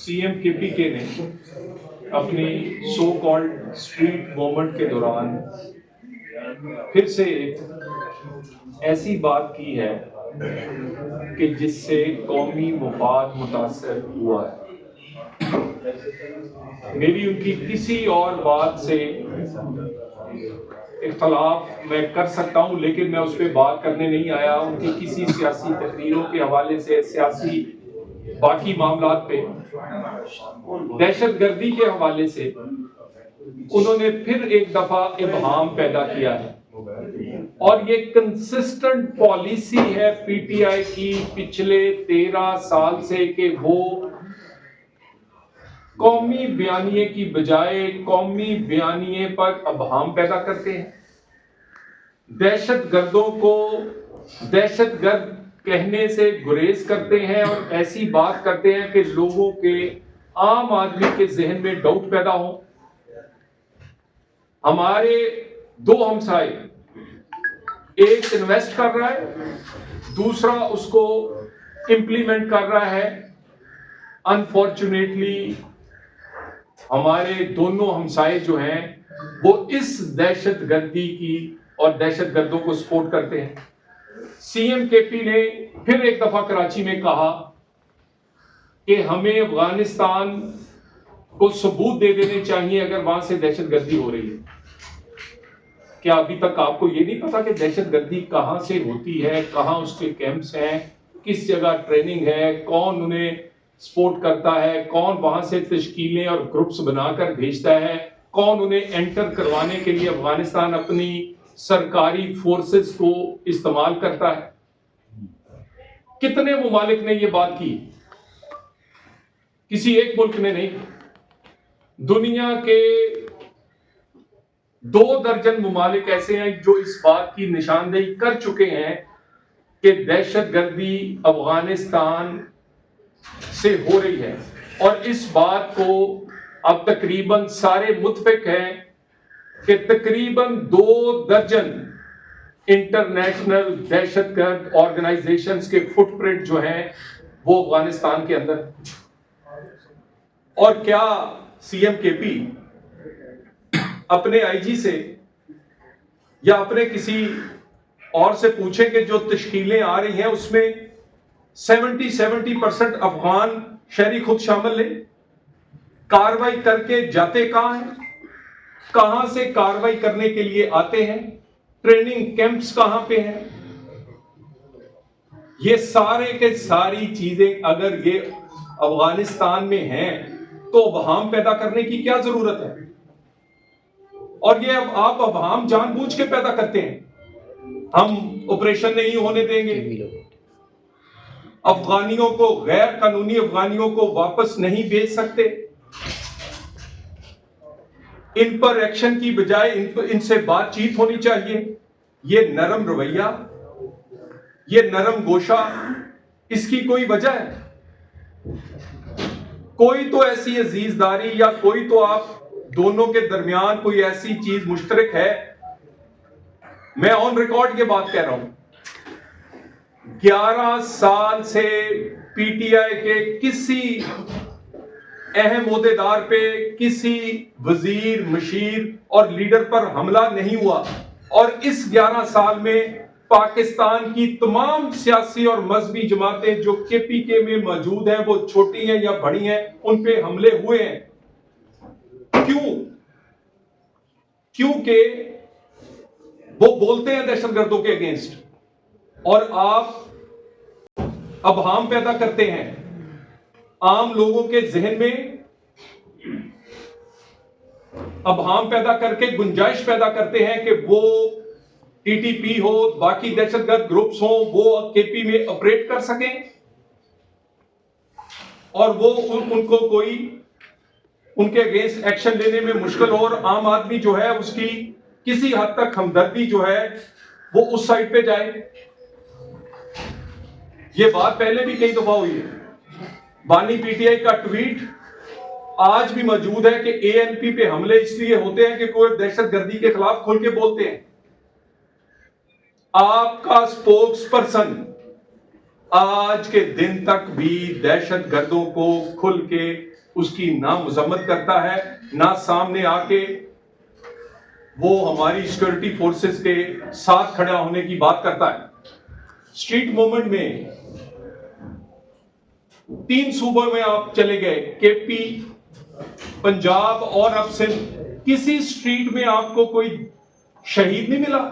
C M کے پی کے نے اپنی سو کالڈ اسٹریٹ موومنٹ کے دوران پھر سے ایک ایسی بات کی ہے کہ جس سے قومی مفاد متاثر ہوا ہے. میری ان کی کسی اور بات سے اختلاف میں کر سکتا ہوں، لیکن میں اس پہ بات کرنے نہیں آیا. ان کی کسی سیاسی تقریروں کے حوالے سے، سیاسی باقی معاملات پہ، دہشت گردی کے حوالے سے انہوں نے پھر ایک دفعہ ابہام پیدا کیا ہے. اور یہ کنسسٹنٹ پالیسی ہے پی ٹی آئی کی پچھلے 13 سال سے کہ وہ قومی بیانیے کی بجائے قومی بیانیے پر ابہام پیدا کرتے ہیں. دہشت گردوں کو دہشت گرد کہنے سے گریز کرتے ہیں اور ایسی بات کرتے ہیں کہ لوگوں کے، عام آدمی کے ذہن میں ڈاؤٹ پیدا ہو. ہمارے دو ہمسائے، ایک انویسٹ کر رہا ہے، دوسرا اس کو امپلیمنٹ کر رہا ہے. انفارچونیٹلی ہمارے دونوں ہمسائے جو ہیں وہ اس دہشت گردی کی اور دہشت گردوں کو سپورٹ کرتے ہیں. سی ایم کے پی نے پھر ایک دفعہ کراچی میں کہا کہ ہمیں افغانستان کو ثبوت دے دینے چاہیے اگر وہاں سے دہشت گردی ہو رہی ہے. کیا ابھی تک آپ کو یہ نہیں پتا کہ دہشت گردی کہاں سے ہوتی ہے، کہاں اس کے کیمپس ہیں، کس جگہ ٹریننگ ہے، کون انہیں سپورٹ کرتا ہے، کون وہاں سے تشکیلیں اور گروپس بنا کر بھیجتا ہے، کون انہیں انٹر کروانے کے لیے افغانستان اپنی سرکاری فورسز کو استعمال کرتا ہے. کتنے ممالک نے یہ بات کی؟ کسی ایک ملک نے نہیں. دنیا کے 2 درجن ممالک ایسے ہیں جو اس بات کی نشاندہی کر چکے ہیں کہ دہشت گردی افغانستان سے ہو رہی ہے. اور اس بات کو اب تقریباً سارے متفق ہیں کہ تقریباً 2 درجن انٹرنیشنل دہشت گرد آرگنائزیشنز کے فٹ پرنٹ جو ہیں وہ افغانستان کے اندر. اور کیا سی ایم کے پی اپنے آئی جی سے یا اپنے کسی اور سے پوچھیں کہ جو تشکیلیں آ رہی ہیں اس میں 70% افغان شہری خود شامل ہیں؟ کاروائی کر کے جاتے کہاں ہیں؟ کہاں سے کاروائی کرنے کے لیے آتے ہیں؟ ٹریننگ کیمپس کہاں پہ ہیں؟ یہ سارے کے ساری چیزیں اگر یہ افغانستان میں ہیں تو ابہام پیدا کرنے کی کیا ضرورت ہے؟ اور یہ اب آپ ابہام جان بوجھ کے پیدا کرتے ہیں. ہم آپریشن نہیں ہونے دیں گے، افغانیوں کو، غیر قانونی افغانیوں کو واپس نہیں بھیج سکتے، ان پر ایکشن کی بجائے ان سے بات چیت ہونی چاہیے. یہ نرم رویہ، یہ نرم گوشہ، اس کی کوئی وجہ ہے؟ کوئی تو ایسی عزیزداری یا کوئی تو آپ دونوں کے درمیان کوئی ایسی چیز مشترک ہے. میں آن ریکارڈ یہ بات کہہ رہا ہوں، 11 سال سے پی ٹی آئی کے کسی اہم عہدیدار پہ، کسی وزیر، مشیر اور لیڈر پر حملہ نہیں ہوا. اور اس 11 سال میں پاکستان کی تمام سیاسی اور مذہبی جماعتیں جو کے پی کے میں موجود ہیں، وہ چھوٹی ہیں یا بڑی ہیں، ان پہ حملے ہوئے ہیں. کیوں؟ کیونکہ وہ بولتے ہیں دہشت گردوں کے اگینسٹ، اور آپ ابہام پیدا کرتے ہیں عام لوگوں کے ذہن میں، ابہام پیدا کر کے گنجائش پیدا کرتے ہیں کہ وہ ٹی ٹی پی ہو، باقی دہشت گرد گروپس ہوں، وہ کے پی میں آپریٹ کر سکیں اور وہ ان کو کوئی ان کے اگینسٹ ایکشن لینے میں مشکل ہو، اور عام آدمی جو ہے اس کی کسی حد تک ہمدردی جو ہے وہ اس سائڈ پہ جائے. یہ بات پہلے بھی کئی دفعہ ہوئی ہے. بانی پی ٹی آئی کا ٹویٹ آج بھی موجود ہے کہ اے ایل پی پہ حملے اس لیے ہوتے ہیں کہ کوئی دہشت گردی کے خلاف کھل کے بولتے ہیں. آپ کا سپوکس پرسن، آج کے دن تک بھی دہشت گردوں کو کھل کے اس کی نہ مذمت کرتا ہے، نہ سامنے آ کے وہ ہماری سیکورٹی فورسز کے ساتھ کھڑا ہونے کی بات کرتا ہے۔ اسٹریٹ موومنٹ میں 3 صوبوں میں آپ چلے گئے، کے پی، پنجاب اور اب سندھ، کسی اسٹریٹ میں آپ کو کوئی شہید نہیں ملا،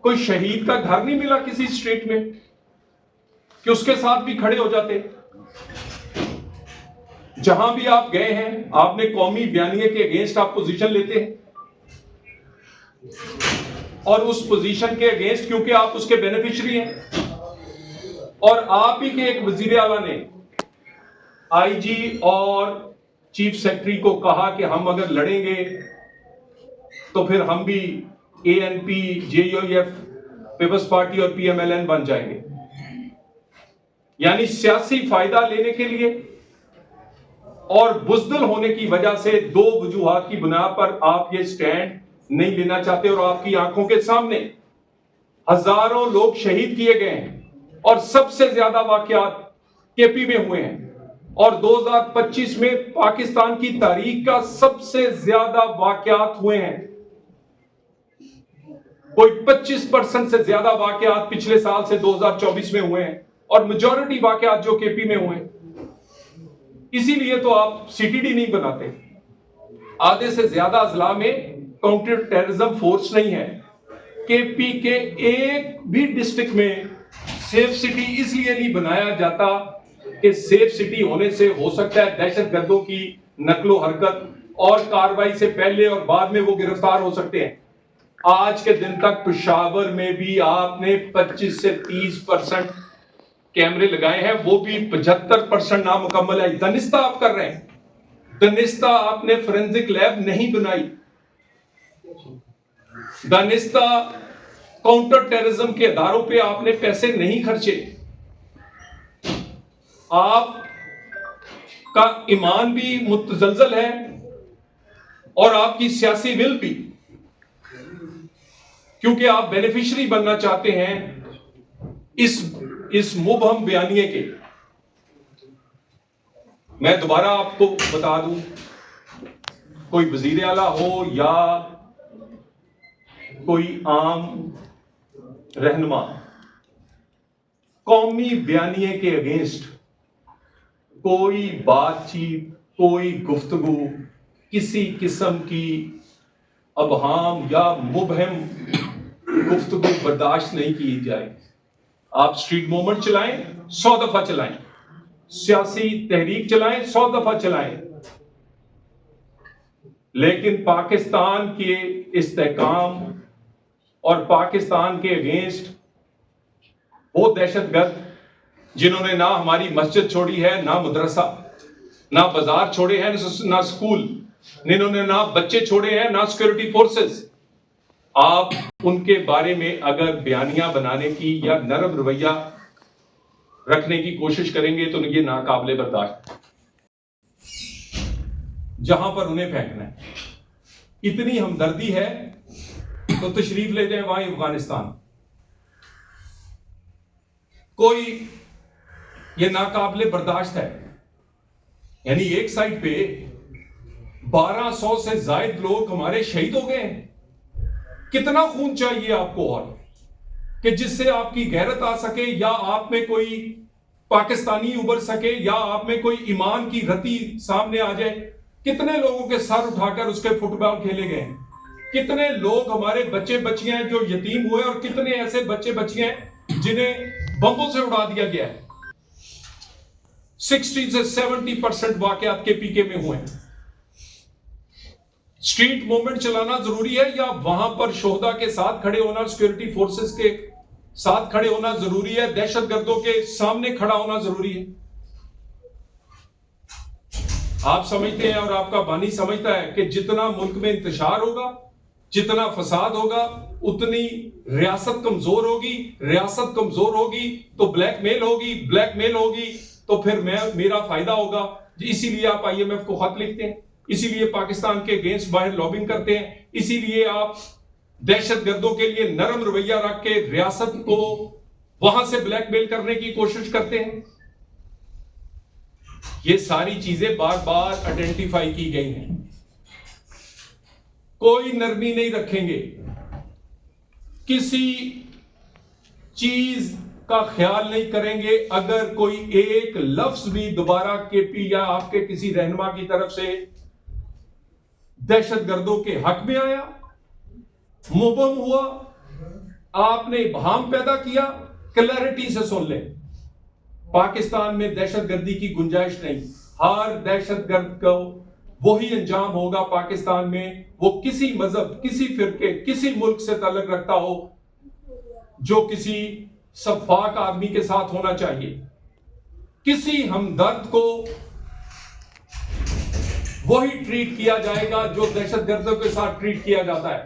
کوئی شہید کا گھر نہیں ملا کسی اسٹریٹ میں کہ اس کے ساتھ بھی کھڑے ہو جاتے۔ جہاں بھی آپ گئے ہیں آپ نے قومی بیانیے کے اگینسٹ آپ پوزیشن لیتے ہیں، اور اس پوزیشن کے اگینسٹ کیونکہ آپ اس کے بینیفیشری ہیں، اور آپ ہی کے ایک وزیر اعلیٰ نے آئی جی اور چیف سیکرٹری کو کہا کہ ہم اگر لڑیں گے تو پھر ہم بھی A N P, J U F, Peoples Party اور پی ایم ایل این بن جائیں گے۔ یعنی سیاسی فائدہ لینے کے لیے اور بزدل ہونے کی وجہ سے 2 وجوہات کی بنا پر آپ یہ سٹینڈ نہیں لینا چاہتے، اور آپ کی آنکھوں کے سامنے ہزاروں لوگ شہید کیے گئے ہیں، اور سب سے زیادہ واقعات کے پی میں ہوئے ہیں، اور 2025 میں پاکستان کی تاریخ کا سب سے زیادہ واقعات ہوئے ہیں۔ کوئی 25% سے زیادہ واقعات پچھلے سال سے 2024 میں ہوئے ہیں، اور میجورٹی واقعات جو کے پی میں ہوئے ہیں۔ اسی لیے تو آپ سی ٹی ڈی نہیں بناتے۔ آدھے سے زیادہ اضلاع میں کاؤنٹر ٹیررزم فورس نہیں ہے۔ کے پی کے ایک بھی ڈسٹرکٹ میں سیف سٹی اس لیے نہیں بنایا جاتا کہ سیف سٹی ہونے سے ہو سکتا ہے دہشت گردوں کی نقل و حرکت اور کارروائی سے پہلے اور بعد میں وہ گرفتار ہو سکتے ہیں۔ آج کے دن تک پشاور میں بھی آپ نے 25 سے 30% کیمرے لگائے ہیں، وہ بھی 75% نامکمل ہے۔ دانستہ آپ کر رہے ہیں، دانستہ آپ نے فورینزک لیب نہیں بنائی، دانستہ کاؤنٹر ٹیررزم کے اداروں پہ آپ نے پیسے نہیں خرچے۔ آپ کا ایمان بھی متزلزل ہے اور آپ کی سیاسی ول بھی، کیونکہ آپ بینیفیشری بننا چاہتے ہیں اس مبہم بیانیے کے۔ میں دوبارہ آپ کو بتا دوں، کوئی وزیر اعلیٰ ہو یا کوئی عام رہنما، قومی بیانیے کے اگینسٹ کوئی بات چیت، کوئی گفتگو، کسی قسم کی ابہام یا مبہم گفتگو برداشت نہیں کی جائے۔ آپ سٹریٹ موومنٹ چلائیں، 100 دفعہ چلائیں، سیاسی تحریک چلائیں، 100 دفعہ چلائیں، لیکن پاکستان کے استحکام اور پاکستان کے اگینسٹ وہ دہشت گرد جنہوں نے نہ ہماری مسجد چھوڑی ہے، نہ مدرسہ، نہ بازار چھوڑے ہیں، نہ اسکول، جنہوں نے نہ بچے چھوڑے ہیں، نہ سیکورٹی فورسز، آپ ان کے بارے میں اگر بیانیہ بنانے کی یا نرم رویہ رکھنے کی کوشش کریں گے تو یہ ناقابل برداشت۔ جہاں پر انہیں پھینکنا ہے، اتنی ہمدردی ہے تو تشریف لے جائیں وہاں افغانستان۔ کوئی یہ ناقابل برداشت ہے۔ یعنی ایک سائٹ پہ 1200 سے زائد لوگ ہمارے شہید ہو گئے ہیں۔ کتنا خون چاہیے آپ کو اور کہ جس سے آپ کی غیرت آ سکے، یا آپ میں کوئی پاکستانی ابھر سکے، یا آپ میں کوئی ایمان کی رتی سامنے آ جائے؟ کتنے لوگوں کے سر اٹھا کر اس کے فٹ بال کھیلے گئے ہیں، کتنے لوگ ہمارے بچے بچیاں ہیں جو یتیم ہوئے، اور کتنے ایسے بچے بچیاں ہیں جنہیں بمبوں سے اڑا دیا گیا ہے۔ 60 سے 70% واقعات کے پی کے میں ہوئے ہیں۔ سٹریٹ موومنٹ چلانا ضروری ہے یا وہاں پر شہداء کے ساتھ کھڑے ہونا، سیکورٹی فورسز کے ساتھ کھڑے ہونا ضروری ہے، دہشت گردوں کے سامنے کھڑا ہونا ضروری ہے؟ آپ سمجھتے ہیں اور آپ کا بانی سمجھتا ہے کہ جتنا ملک میں انتشار ہوگا، جتنا فساد ہوگا، اتنی ریاست کمزور ہوگی، ریاست کمزور ہوگی تو بلیک میل ہوگی، بلیک میل ہوگی تو پھر میرا فائدہ ہوگا۔ اسی لیے آپ آئی ایم ایف کو خط لکھتے ہیں، اسی لیے پاکستان کے اگینسٹ باہر لابنگ کرتے ہیں، اسی لیے آپ دہشت گردوں کے لیے نرم رویہ رکھ کے ریاست کو وہاں سے بلیک میل کرنے کی کوشش کرتے ہیں. یہ ساری چیزیں بار بار آئیڈینٹیفائی کی گئی ہیں. کوئی نرمی نہیں رکھیں گے, کسی چیز کا خیال نہیں کریں گے. اگر کوئی ایک لفظ بھی دوبارہ کے پی یا آپ کے کسی رہنما کی طرف سے دہشت گردوں کے حق میں آیا, مبہم ہوا, آپ نے ابہام پیدا کیا, کلیئرٹی سے سن لیں, پاکستان میں دہشت گردی کی گنجائش نہیں. ہر دہشت گرد کو وہی انجام ہوگا پاکستان میں, وہ کسی مذہب, کسی فرقے, کسی ملک سے تعلق رکھتا ہو, جو کسی شفاق آدمی کے ساتھ ہونا چاہیے. کسی ہمدرد کو وہی ٹریٹ کیا جائے گا جو دہشت گردوں کے ساتھ ٹریٹ کیا جاتا ہے.